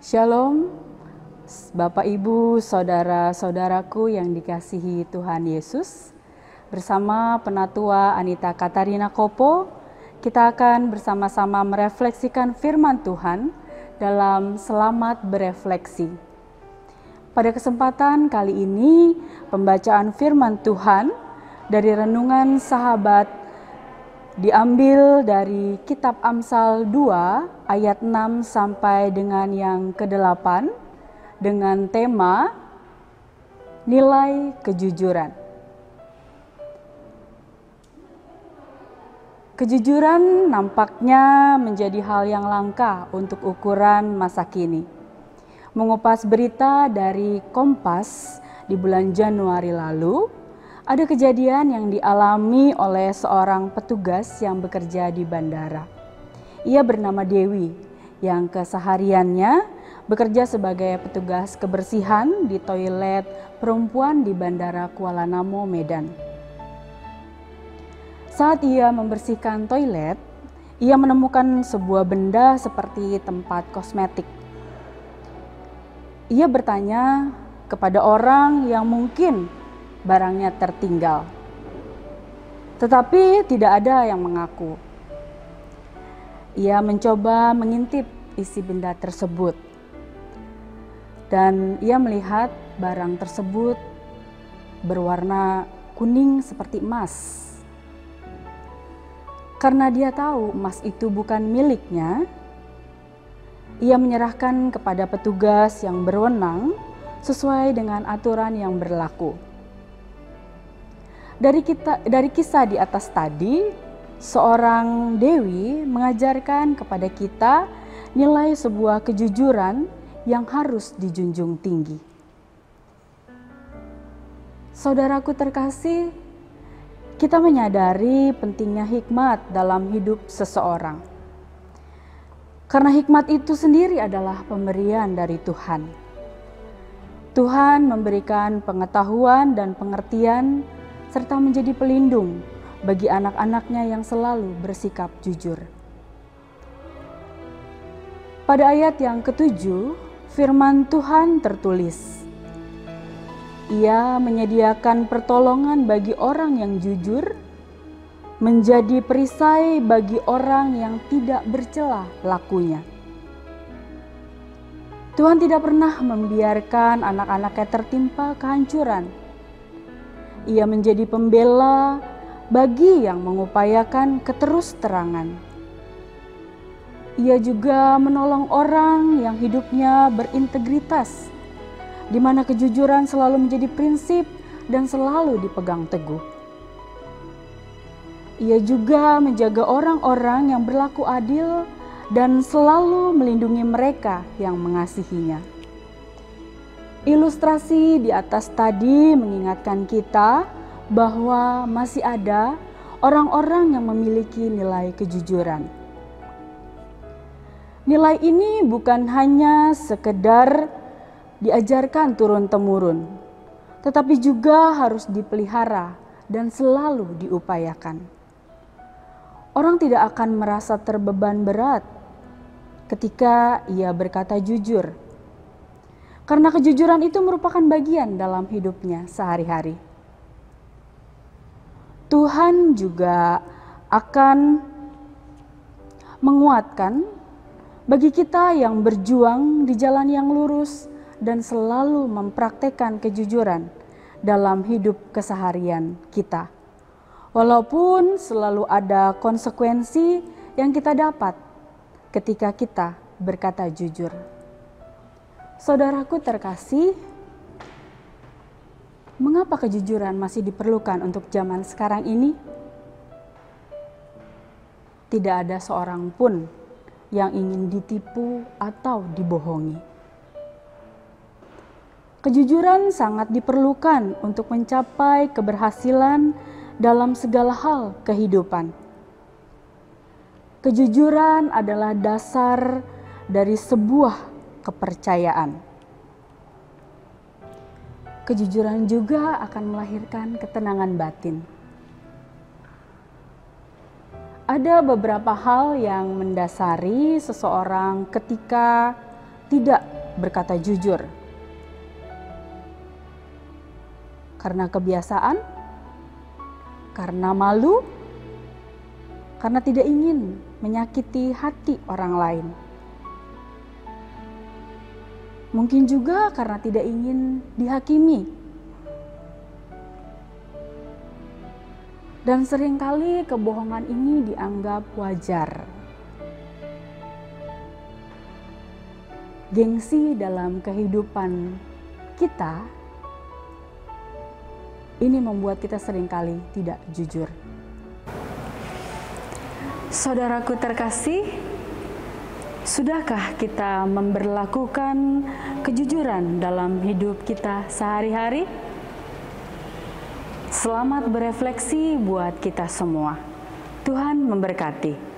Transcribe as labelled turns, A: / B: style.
A: Shalom, Bapak Ibu, saudara-saudaraku yang dikasihi Tuhan Yesus. Bersama Penatua Anita Katarina Kopo, kita akan bersama-sama merefleksikan firman Tuhan dalam Selamat Berefleksi. Pada kesempatan kali ini, pembacaan firman Tuhan dari Renungan Sahabat diambil dari kitab Amsal 2 ayat 6 sampai dengan yang ke-8 dengan tema nilai kejujuran. Kejujuran nampaknya menjadi hal yang langka untuk ukuran masa kini. Mengupas berita dari Kompas di bulan Januari lalu, ada kejadian yang dialami oleh seorang petugas yang bekerja di bandara. Ia bernama Dewi, yang kesehariannya bekerja sebagai petugas kebersihan di toilet perempuan di Bandara Kuala Namu, Medan. Saat ia membersihkan toilet, ia menemukan sebuah benda seperti tempat kosmetik. Ia bertanya kepada orang yang mungkin barangnya tertinggal, tetapi tidak ada yang mengaku. Ia mencoba mengintip isi benda tersebut, dan ia melihat barang tersebut berwarna kuning seperti emas. Karena dia tahu emas itu bukan miliknya, ia menyerahkan kepada petugas yang berwenang sesuai dengan aturan yang berlaku. Dari kisah di atas tadi, seorang Dewi mengajarkan kepada kita nilai sebuah kejujuran yang harus dijunjung tinggi. Saudaraku terkasih, kita menyadari pentingnya hikmat dalam hidup seseorang. Karena hikmat itu sendiri adalah pemberian dari Tuhan. Tuhan memberikan pengetahuan dan pengertian serta menjadi pelindung bagi anak-anaknya yang selalu bersikap jujur. Pada ayat yang ke-7, firman Tuhan tertulis, Ia menyediakan pertolongan bagi orang yang jujur, menjadi perisai bagi orang yang tidak bercela lakunya. Tuhan tidak pernah membiarkan anak-anaknya tertimpa kehancuran. Ia menjadi pembela bagi yang mengupayakan keterus-terangan. Ia juga menolong orang yang hidupnya berintegritas, di mana kejujuran selalu menjadi prinsip dan selalu dipegang teguh. Ia juga menjaga orang-orang yang berlaku adil dan selalu melindungi mereka yang mengasihinya. Ilustrasi di atas tadi mengingatkan kita bahwa masih ada orang-orang yang memiliki nilai kejujuran. Nilai ini bukan hanya sekedar diajarkan turun-temurun, tetapi juga harus dipelihara dan selalu diupayakan. Orang tidak akan merasa terbeban berat ketika ia berkata jujur, karena kejujuran itu merupakan bagian dalam hidupnya sehari-hari. Tuhan juga akan menguatkan bagi kita yang berjuang di jalan yang lurus dan selalu mempraktekkan kejujuran dalam hidup keseharian kita. Walaupun selalu ada konsekuensi yang kita dapat ketika kita berkata jujur. Saudaraku terkasih, mengapa kejujuran masih diperlukan untuk zaman sekarang ini? Tidak ada seorang pun yang ingin ditipu atau dibohongi. Kejujuran sangat diperlukan untuk mencapai keberhasilan dalam segala hal kehidupan. Kejujuran adalah dasar dari sebuah kepercayaan. Kejujuran juga akan melahirkan ketenangan batin. Ada beberapa hal yang mendasari seseorang ketika tidak berkata jujur? Karena kebiasaan? Karena malu? Karena tidak ingin menyakiti hati orang lain? Mungkin juga karena tidak ingin dihakimi. Dan seringkali kebohongan ini dianggap wajar. Gengsi dalam kehidupan kita ini membuat kita seringkali tidak jujur. Saudaraku terkasih, sudahkah kita memberlakukan kejujuran dalam hidup kita sehari-hari? Selamat berefleksi buat kita semua. Tuhan memberkati.